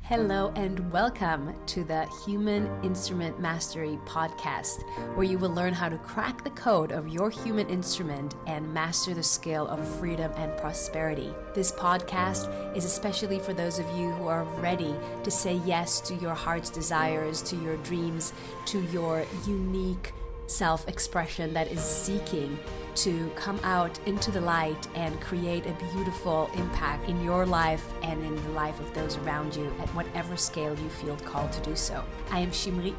Hello and welcome to the Human Instrument Mastery podcast, where you will learn how to crack the code of your human instrument and master the skill of freedom and prosperity. This podcast is especially for those of you who are ready to say yes to your heart's desires, to your dreams, to your unique self-expression that is seeking to come out into the light and create a beautiful impact in your life and in the life of those around you at whatever scale you feel called to do so. I am Shimrit.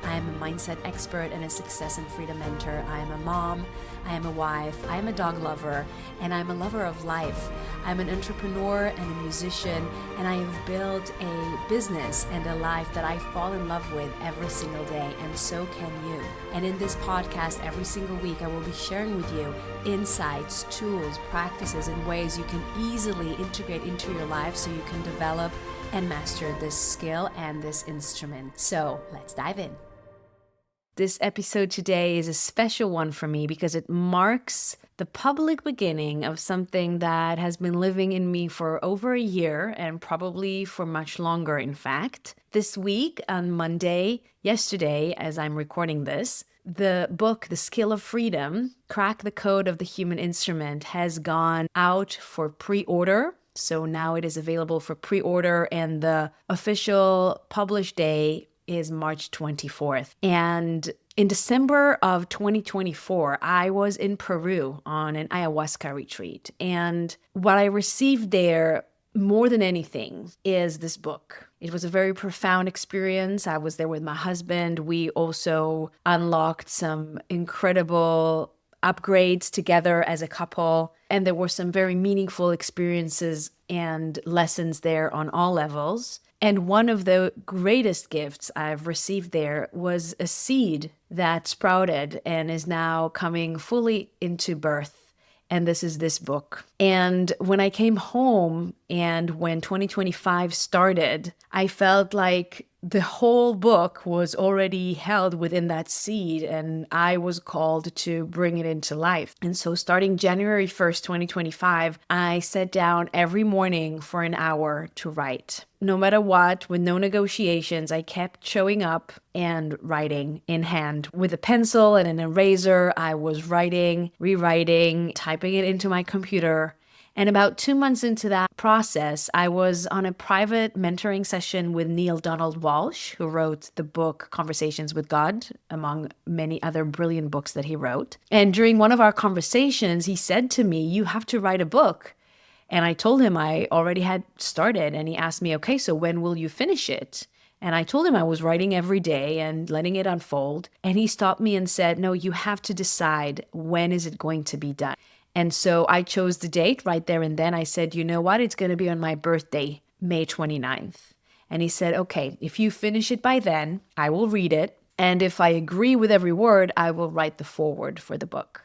I am a mindset expert and a success and freedom mentor. I am a mom, I am a wife, I am a dog lover, and I'm a lover of life. I'm an entrepreneur and a musician, and I have built a business and a life that I fall in love with every single day, and so can you. And in this podcast, every single week, I will be sharing with you insights, tools, practices, and ways you can easily integrate into your life so you can develop and master this skill and this instrument. So let's dive in. This episode today is a special one for me because it marks the public beginning of something that has been living in me for over a year and probably for much longer, in fact. This week on Monday, yesterday, as I'm recording this, the book, The Skill of Freedom, Crack the Code of the Human Instrument, has gone out for pre-order. So now it is available for pre-order, and the official published day is March 24th. And in December of 2024, I was in Peru on an ayahuasca retreat. And what I received there more than anything is this book. It was a very profound experience. I was there with my husband. We also unlocked some incredible upgrades together as a couple. And there were some very meaningful experiences and lessons there on all levels. And one of the greatest gifts I've received there was a seed that sprouted and is now coming fully into birth. And this is this book. And when I came home and when 2025 started, I felt like the whole book was already held within that seed, and I was called to bring it into life. And so starting January 1st, 2025, I sat down every morning for an hour to write. No matter what, with no negotiations, I kept showing up and writing in hand. With a pencil and an eraser, I was writing, rewriting, typing it into my computer. And about 2 months into that process, I was on a private mentoring session with Neale Donald Walsch, who wrote the book Conversations with God, among many other brilliant books that he wrote. And during one of our conversations, he said to me, "You have to write a book." And I told him I already had started. And he asked me, "Okay, so when will you finish it?" And I told him I was writing every day and letting it unfold. And he stopped me and said, "No, you have to decide, when is it going to be done?" And so I chose the date right there and then. I said, "You know what? It's going to be on my birthday, May 29th. And he said, "Okay, if you finish it by then, I will read it. And if I agree with every word, I will write the foreword for the book."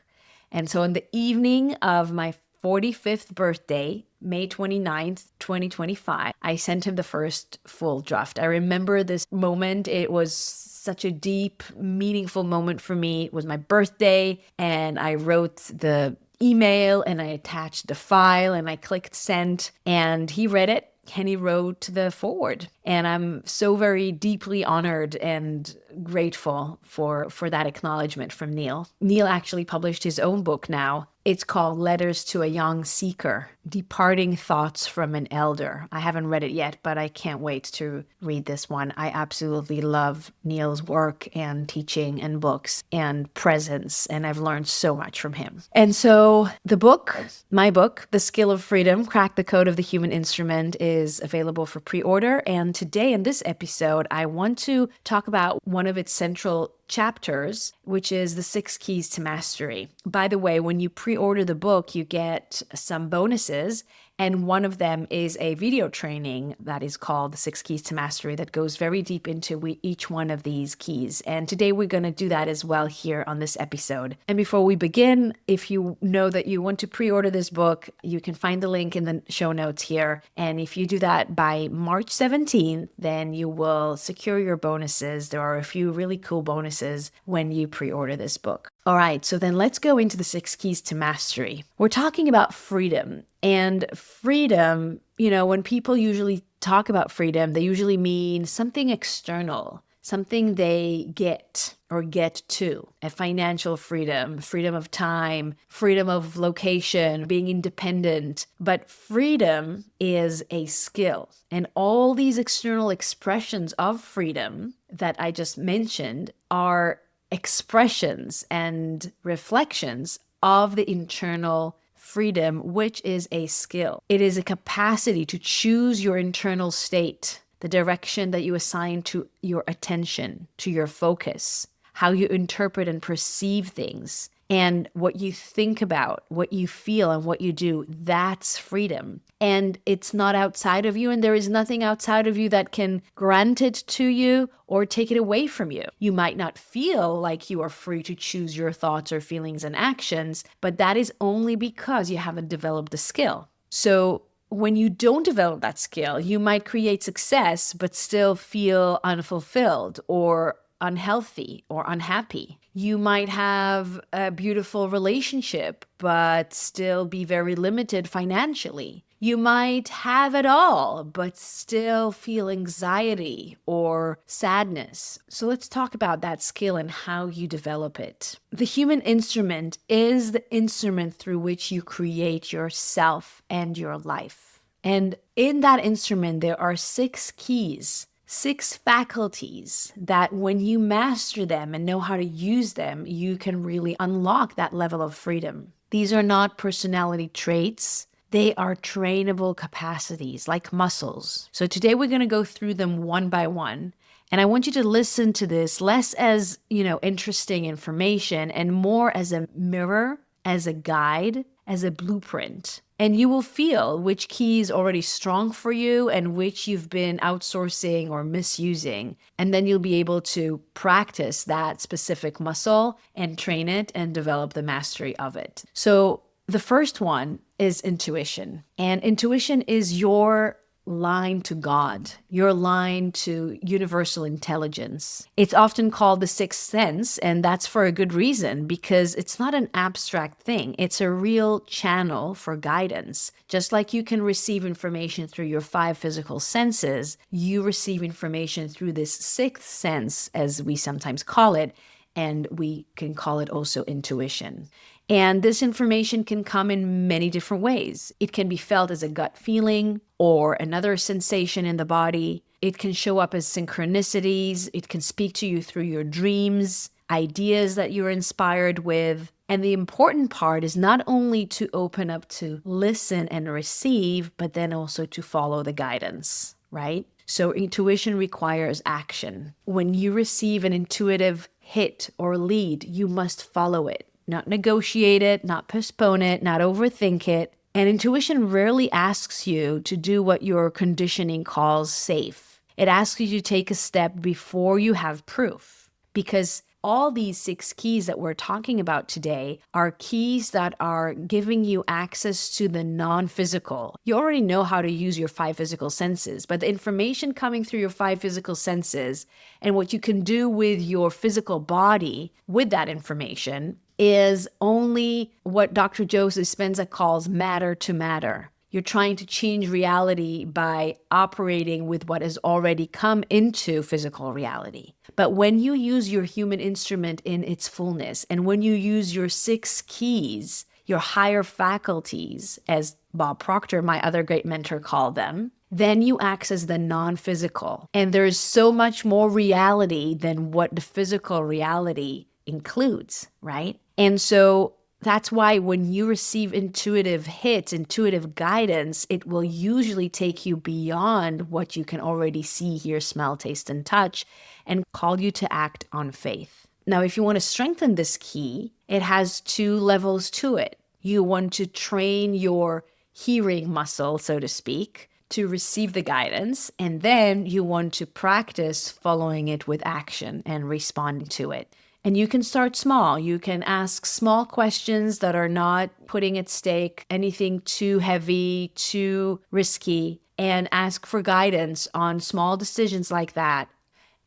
And so on the evening of my 45th birthday, May 29th, 2025, I sent him the first full draft. I remember this moment. It was such a deep, meaningful moment for me. It was my birthday, and I wrote the email and I attached the file and I clicked send, and he read it and he wrote the foreword. And I'm so very deeply honored and grateful for that acknowledgement from Neale. Neale actually published his own book now. It's called Letters to a Young Seeker, Departing Thoughts from an Elder. I haven't read it yet, but I can't wait to read this one. I absolutely love Neale's work and teaching and books and presence, and I've learned so much from him. And so the book, my book, The Skill of Freedom, Crack the Code of the Human Instrument, is available for pre-order. And today in this episode, I want to talk about one of its central chapters, which is the 6 Keys to Mastery. By the way, when you pre-order the book, you get some bonuses, and one of them is a video training that is called the 6 Keys to Mastery that goes very deep into each one of these keys. And today we're going to do that as well here on this episode. And before we begin, if you know that you want to pre-order this book, you can find the link in the show notes here. And if you do that by March 17th, then you will secure your bonuses. There are a few really cool bonuses when you pre-order this book. All right, so then let's go into the 6 keys to mastery. We're talking about freedom. And freedom, when people usually talk about freedom, they usually mean something external, something they get or get to. A financial freedom, freedom of time, freedom of location, being independent. But freedom is a skill. And all these external expressions of freedom that I just mentioned are expressions and reflections of the internal freedom, which is a skill. It is a capacity to choose your internal state, the direction that you assign to your attention, to your focus, how you interpret and perceive things, and what you think about, what you feel, and what you do. That's freedom. And it's not outside of you, and there is nothing outside of you that can grant it to you or take it away from you. You might not feel like you are free to choose your thoughts or feelings and actions, but that is only because you haven't developed the skill. So when you don't develop that skill, you might create success, but still feel unfulfilled or unhealthy or unhappy. You might have a beautiful relationship, but still be very limited financially. You might have it all, but still feel anxiety or sadness. So let's talk about that skill and how you develop it. The human instrument is the instrument through which you create yourself and your life. And in that instrument, there are 6 keys, 6 faculties that when you master them and know how to use them, you can really unlock that level of freedom. These are not personality traits. They are trainable capacities like muscles. So today we're going to go through them one by one. And I want you to listen to this less as, interesting information and more as a mirror, as a guide, as a blueprint. And you will feel which key is already strong for you and which you've been outsourcing or misusing. And then you'll be able to practice that specific muscle and train it and develop the mastery of it. So the first one is intuition. And intuition is your line to God, your line to universal intelligence. It's often called the sixth sense, and that's for a good reason, because it's not an abstract thing. It's a real channel for guidance. Just like you can receive information through your 5 physical senses, you receive information through this sixth sense, as we sometimes call it, and we can call it also intuition. And this information can come in many different ways. It can be felt as a gut feeling or another sensation in the body. It can show up as synchronicities. It can speak to you through your dreams, ideas that you're inspired with. And the important part is not only to open up to listen and receive, but then also to follow the guidance, right? So intuition requires action. When you receive an intuitive hit or lead, you must follow it. Not negotiate it, not postpone it, not overthink it. And intuition rarely asks you to do what your conditioning calls safe. It asks you to take a step before you have proof. Because all these 6 keys that we're talking about today are keys that are giving you access to the non-physical. You already know how to use your 5 physical senses, but the information coming through your 5 physical senses and what you can do with your physical body with that information is only what Dr. Joe Dispenza calls matter to matter. You're trying to change reality by operating with what has already come into physical reality. But when you use your human instrument in its fullness, and when you use your 6 keys, your higher faculties, as Bob Proctor, my other great mentor, called them, then you access the non-physical. And there's so much more reality than what the physical reality includes, right? And so that's why when you receive intuitive hits, intuitive guidance, it will usually take you beyond what you can already see, hear, smell, taste, and touch, and call you to act on faith. Now, if you want to strengthen this key, it has 2 levels to it. You want to train your hearing muscle, so to speak, to receive the guidance, and then you want to practice following it with action and responding to it. And you can start small. You can ask small questions that are not putting at stake anything too heavy, too risky, and ask for guidance on small decisions like that.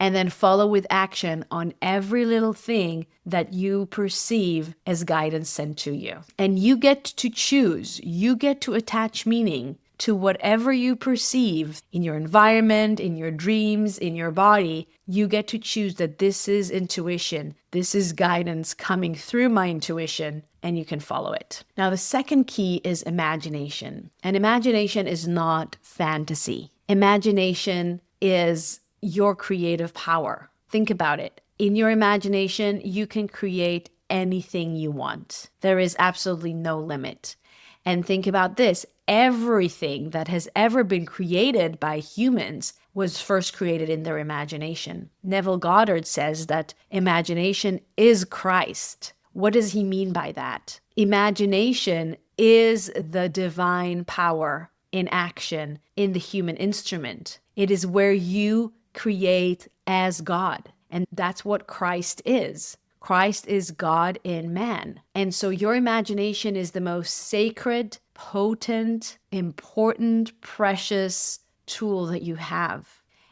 and then follow with action on every little thing that you perceive as guidance sent to you. And you get to choose, you get to attach meaning to whatever you perceive in your environment, in your dreams, in your body. You get to choose that this is intuition, this is guidance coming through my intuition, and you can follow it. Now, the second key is imagination. And imagination is not fantasy. Imagination is your creative power. Think about it. In your imagination, you can create anything you want. There is absolutely no limit. And think about this. Everything that has ever been created by humans was first created in their imagination. Neville Goddard says that imagination is Christ. What does he mean by that? Imagination is the divine power in action in the human instrument. It is where you create as God. And that's what Christ is. Christ is God in man. And so your imagination is the most sacred, potent, important, precious tool that you have.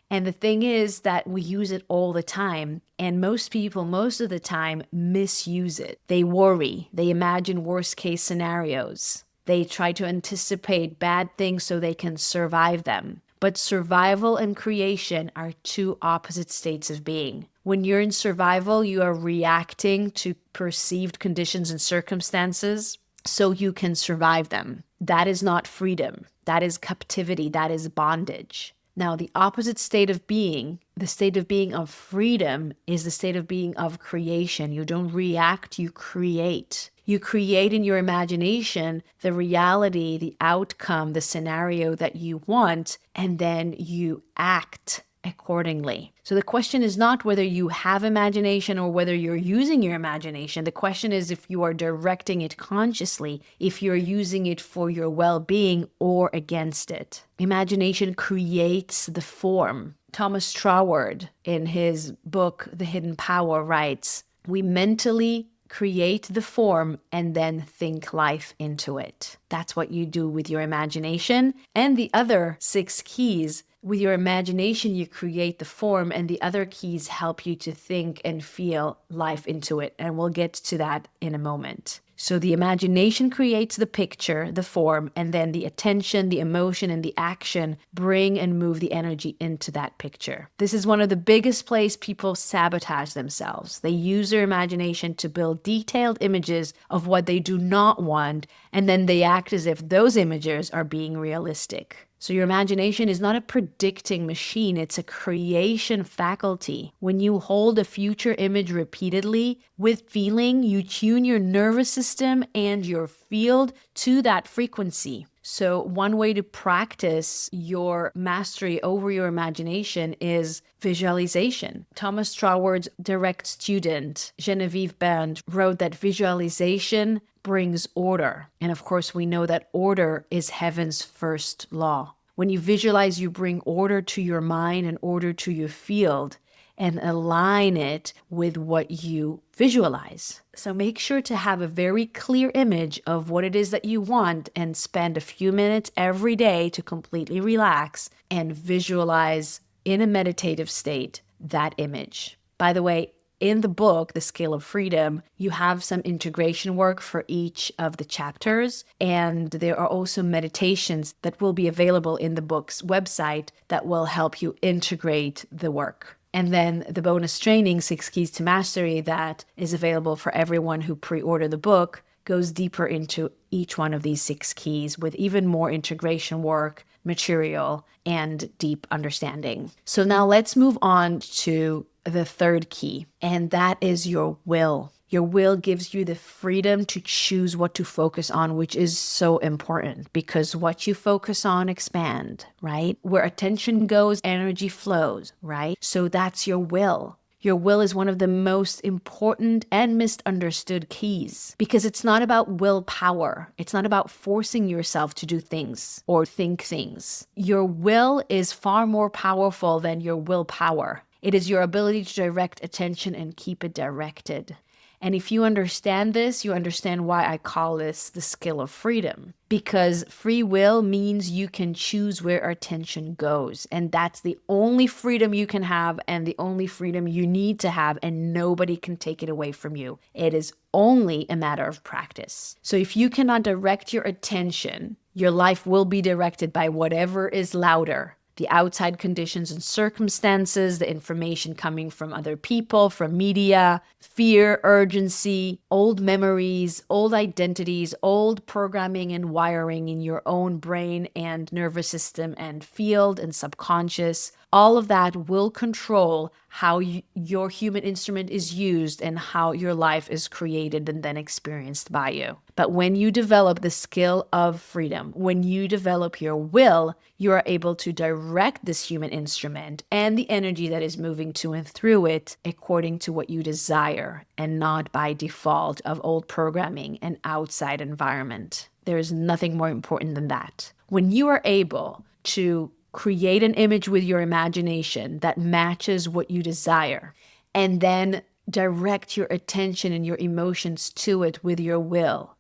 And the thing is that we use it all the time. And most people, most of the time, misuse it. They worry. They imagine worst case scenarios. They try to anticipate bad things so they can survive them. But survival and creation are two opposite states of being. When you're in survival, you are reacting to perceived conditions and circumstances so you can survive them. That is not freedom. That is captivity. That is bondage. Now, the opposite state of being, the state of being of freedom, is the state of being of creation. You don't react, you create. You create in your imagination the reality, the outcome, the scenario that you want, and then you act accordingly. So the question is not whether you have imagination or whether you're using your imagination. The question is if you are directing it consciously, if you're using it for your well-being or against it. Imagination creates the form. Thomas Troward, in his book, The Hidden Power, writes, "We mentally create the form and then think life into it." That's what you do with your imagination. And the other 6 keys, with your imagination, you create the form, and the other keys help you to think and feel life into it. And we'll get to that in a moment. So the imagination creates the picture, the form, and then the attention, the emotion, and the action bring and move the energy into that picture. This is one of the biggest places people sabotage themselves. They use their imagination to build detailed images of what they do not want, and then they act as if those images are being realistic. So your imagination is not a predicting machine, it's a creation faculty. When you hold a future image repeatedly with feeling, you tune your nervous system and your field to that frequency. So one way to practice your mastery over your imagination is visualization. Thomas Troward's direct student, Genevieve Band, wrote that visualization brings order. And of course, we know that order is heaven's first law. When you visualize, you bring order to your mind and order to your field and align it with what you visualize. So make sure to have a very clear image of what it is that you want and spend a few minutes every day to completely relax and visualize in a meditative state that image. By the way, in the book, The Scale of Freedom, you have some integration work for each of the chapters, and there are also meditations that will be available in the book's website that will help you integrate the work. And then the bonus training, 6 Keys to Mastery, that is available for everyone who pre-order the book, goes deeper into each one of these 6 keys with even more integration work, material, and deep understanding. So now let's move on to the third key, and that is your will. Your will gives you the freedom to choose what to focus on, which is so important because what you focus on expand, right? Where attention goes, energy flows, right? So that's your will. Your will is one of the most important and misunderstood keys because it's not about willpower. It's not about forcing yourself to do things or think things. Your will is far more powerful than your willpower. It is your ability to direct attention and keep it directed. And if you understand this, you understand why I call this the skill of freedom. Because free will means you can choose where attention goes. And that's the only freedom you can have and the only freedom you need to have, and nobody can take it away from you. It is only a matter of practice. So if you cannot direct your attention, your life will be directed by whatever is louder. The outside conditions and circumstances, the information coming from other people, from media, fear, urgency, old memories, old identities, old programming and wiring in your own brain and nervous system and field and subconscious. All of that will control how your human instrument is used and how your life is created and then experienced by you. But when you develop the skill of freedom, when you develop your will, you are able to direct this human instrument and the energy that is moving to and through it according to what you desire and not by default of old programming and outside environment. There is nothing more important than that. When you are able to create an image with your imagination that matches what you desire, and then direct your attention and your emotions to it with your will,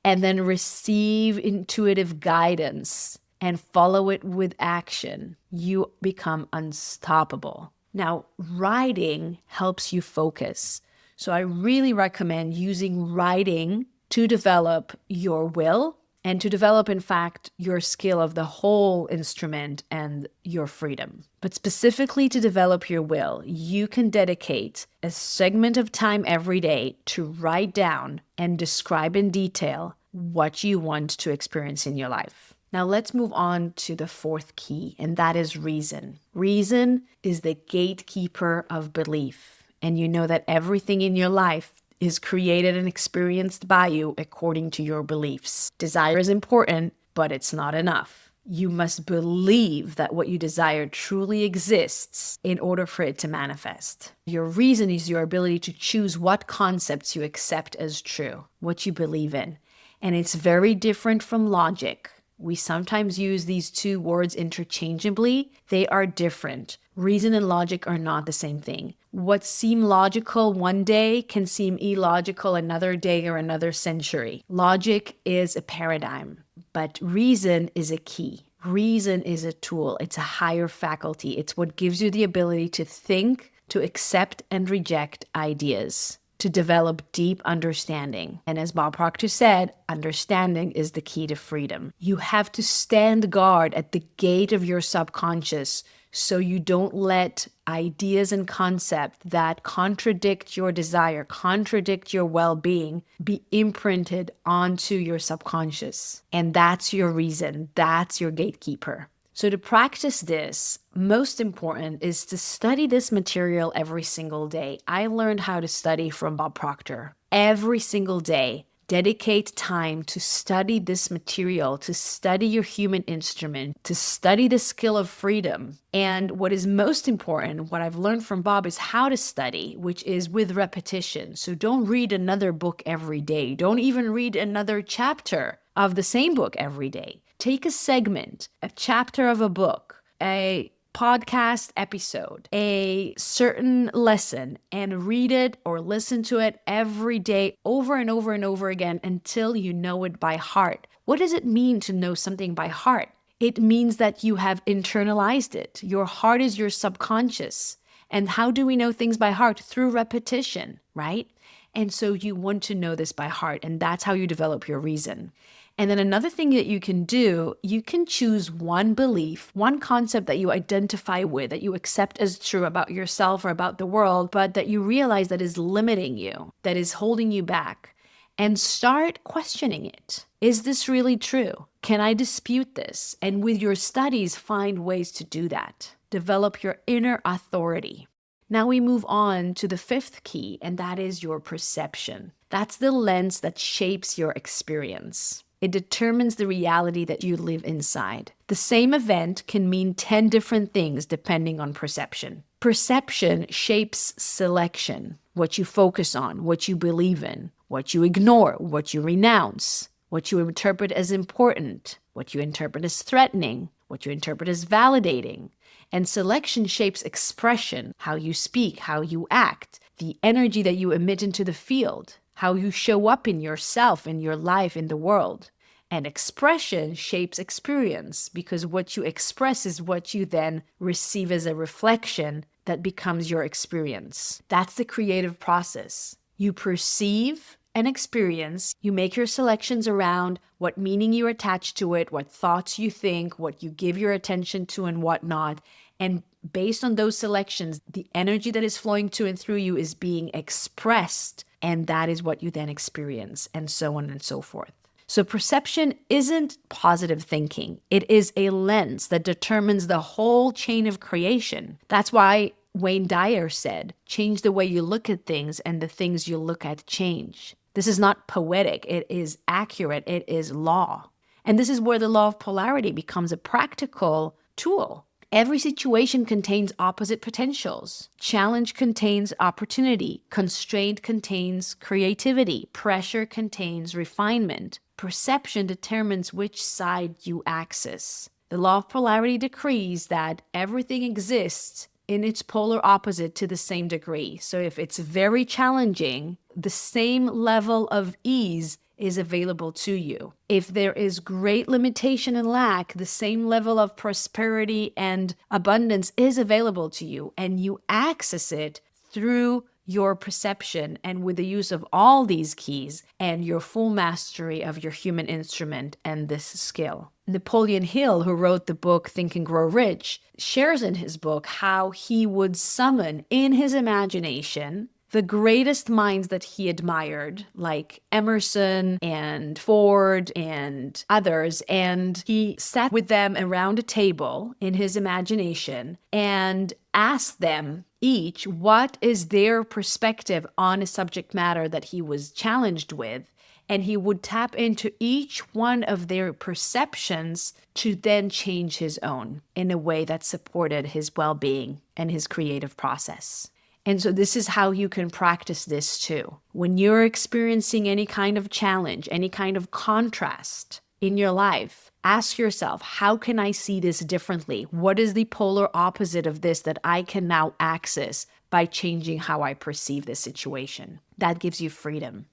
and then receive intuitive guidance and follow it with action, you become unstoppable. Now, writing helps you focus. So I really recommend using writing to develop your will and to develop, in fact, your skill of the whole instrument and your freedom. But specifically to develop your will, you can dedicate a segment of time every day to write down and describe in detail what you want to experience in your life. Now let's move on to the fourth key, and that is reason. Reason is the gatekeeper of belief. And you know that everything in your life is created and experienced by you according to your beliefs. Desire is important, but it's not enough. You must believe that what you desire truly exists in order for it to manifest. Your reason is your ability to choose what concepts you accept as true, what you believe in. And it's very different from logic. We sometimes use these two words interchangeably. They are different. Reason and logic are not the same thing. What seems logical one day can seem illogical another day or another century. Logic is a paradigm, but reason is a key. Reason is a tool. It's a higher faculty. It's what gives you the ability to think, to accept and reject ideas, to develop deep understanding. And as Bob Proctor said, understanding is the key to freedom. You have to stand guard at the gate of your subconscious so you don't let ideas and concepts that contradict your desire, contradict your well-being, be imprinted onto your subconscious. And that's your reason. That's your gatekeeper. So to practice this, most important is to study this material every single day. I learned how to study from Bob Proctor. Every single day, dedicate time to study this material, to study your human instrument, to study the skill of freedom. And what is most important, what I've learned from Bob, is how to study, which is with repetition. So don't read another book every day. Don't even read another chapter of the same book every day. Take a segment, a chapter of a book, a podcast episode, a certain lesson, and read it or listen to it every day over and over and over again until you know it by heart. What does it mean to know something by heart? It means that you have internalized it. Your heart is your subconscious. And how do we know things by heart? Through repetition, right? And so you want to know this by heart, and that's how you develop your reason. And then another thing that you can do, you can choose one belief, one concept that you identify with, that you accept as true about yourself or about the world, but that you realize that is limiting you, that is holding you back, and start questioning it. Is this really true? Can I dispute this? And with your studies, find ways to do that. Develop your inner authority. Now we move on to the fifth key, and that is your perception. That's the lens that shapes your experience. It determines the reality that you live inside. The same event can mean 10 different things depending on perception. Perception shapes selection, what you focus on, what you believe in, what you ignore, what you renounce, what you interpret as important, what you interpret as threatening, what you interpret as validating. And selection shapes expression, how you speak, how you act. the energy that you emit into the field, how you show up in yourself, in your life, in the world. And expression shapes experience, because what you express is what you then receive as a reflection that becomes your experience. That's the creative process. You perceive an experience, you make your selections around what meaning you attach to it, what thoughts you think, what you give your attention to, and whatnot. And based on those selections, the energy that is flowing to and through you is being expressed, and that is what you then experience, and so on and so forth. So perception isn't positive thinking. It is a lens that determines the whole chain of creation. That's why Wayne Dyer said, change the way you look at things and the things you look at change. This is not poetic. It is accurate. It is law. And this is where the law of polarity becomes a practical tool. Every situation contains opposite potentials. Challenge contains opportunity. Constraint contains creativity. Pressure contains refinement. Perception determines which side you access. The law of polarity decrees that everything exists in its polar opposite to the same degree. So if it's very challenging, the same level of ease is available to you. If there is great limitation and lack, the same level of prosperity and abundance is available to you, and you access it through your perception and with the use of all these keys and your full mastery of your human instrument and this skill. Napoleon Hill, who wrote the book Think and Grow Rich, shares in his book how he would summon in his imagination the greatest minds that he admired, like Emerson and Ford and others, and he sat with them around a table in his imagination and asked them each what is their perspective on a subject matter that he was challenged with, and he would tap into each one of their perceptions to then change his own in a way that supported his well-being and his creative process. And so this is how you can practice this too. When you're experiencing any kind of challenge, any kind of contrast in your life, ask yourself, how can I see this differently? What is the polar opposite of this that I can now access by changing how I perceive this situation? That gives you freedom.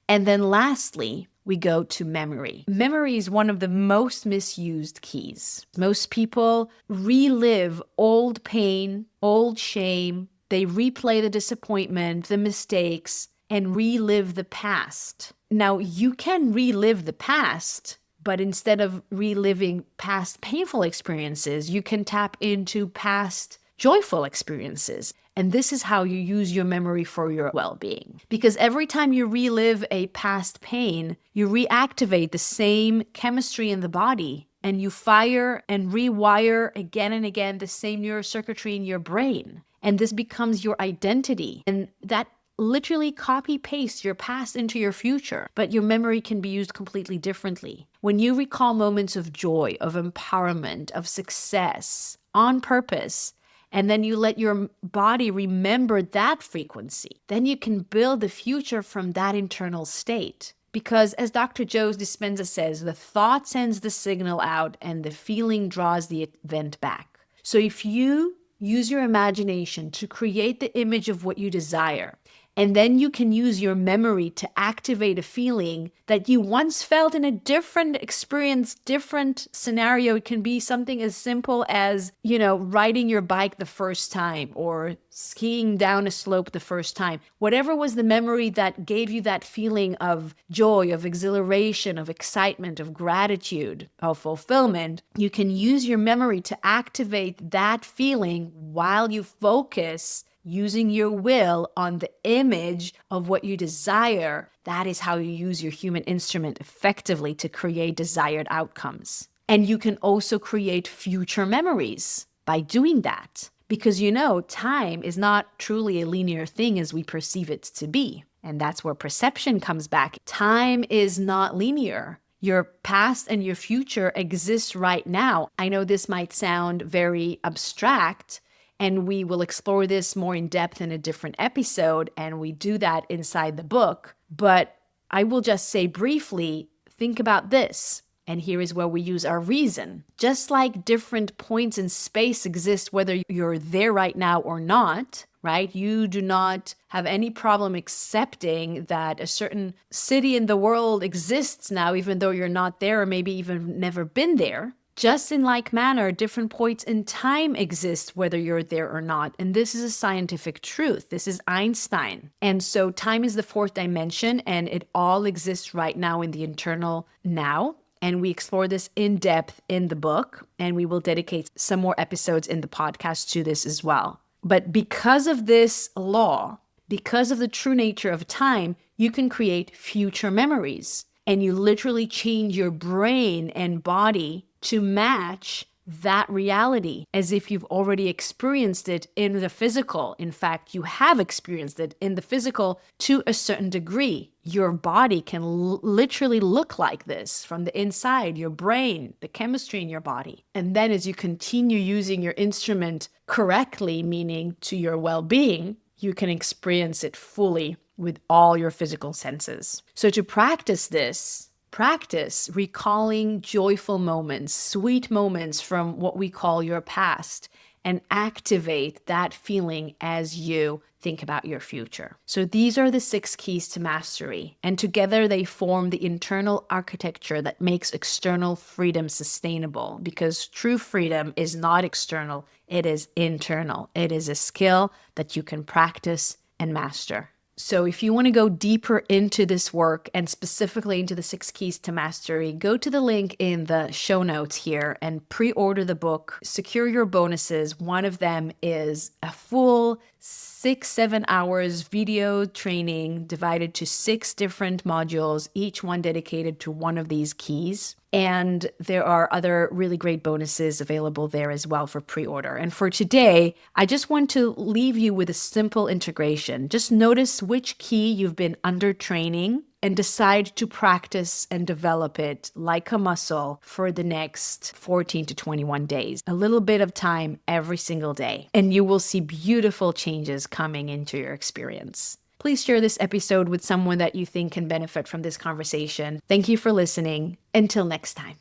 And then lastly, we go to memory. Memory is one of the most misused keys. Most people relive old pain, old shame. They replay the disappointment, the mistakes, and relive the past. Now, you can relive the past, but instead of reliving past painful experiences, you can tap into past joyful experiences. And this is how you use your memory for your well-being. Because every time you relive a past pain, you reactivate the same chemistry in the body, and you fire and rewire again and again the same neurocircuitry in your brain. And this becomes your identity. And that literally copy-paste your past into your future, but your memory can be used completely differently. When you recall moments of joy, of empowerment, of success on purpose, and then you let your body remember that frequency, then you can build the future from that internal state. Because as Dr. Joe Dispenza says, the thought sends the signal out and the feeling draws the event back. So if you use your imagination to create the image of what you desire, and then you can use your memory to activate a feeling that you once felt in a different experience, different scenario. It can be something as simple as, riding your bike the first time or skiing down a slope the first time. Whatever was the memory that gave you that feeling of joy, of exhilaration, of excitement, of gratitude, of fulfillment, you can use your memory to activate that feeling while you focus using your will on the image of what you desire. That is how you use your human instrument effectively to create desired outcomes. And you can also create future memories by doing that. Because time is not truly a linear thing as we perceive it to be. And that's where perception comes back. Time is not linear. Your past and your future exist right now. I know this might sound very abstract, and we will explore this more in depth in a different episode, and we do that inside the book. But I will just say briefly, think about this. And here is where we use our reason. Just like different points in space exist, whether you're there right now or not, right? You do not have any problem accepting that a certain city in the world exists now, even though you're not there or maybe even never been there. Just in like manner, different points in time exist whether you're there or not. And this is a scientific truth. This is Einstein. And so time is the fourth dimension, and it all exists right now in the internal now. And we explore this in depth in the book, and we will dedicate some more episodes in the podcast to this as well. But because of this law, because of the true nature of time, you can create future memories. And you literally change your brain and body to match that reality as if you've already experienced it in the physical. In fact, you have experienced it in the physical to a certain degree. Your body can literally look like this from the inside, your brain, the chemistry in your body. And then as you continue using your instrument correctly, meaning to your well-being, you can experience it fully with all your physical senses. So to practice this, practice recalling joyful moments, sweet moments from what we call your past, and activate that feeling as you think about your future. So these are the 6 keys to mastery, and together they form the internal architecture that makes external freedom sustainable, because true freedom is not external, it is internal. It is a skill that you can practice and master. So if you want to go deeper into this work and specifically into the 6 keys to mastery, go to the link in the show notes here and pre-order the book. Secure your bonuses. One of them is a full 6-7 hours video training divided to 6 different modules, each one dedicated to one of these keys. And there are other really great bonuses available there as well for pre-order. And for today, I just want to leave you with a simple integration. Just notice which key you've been under training and decide to practice and develop it like a muscle for the next 14 to 21 days. A little bit of time every single day, and you will see beautiful changes coming into your experience. Please share this episode with someone that you think can benefit from this conversation. Thank you for listening. Until next time.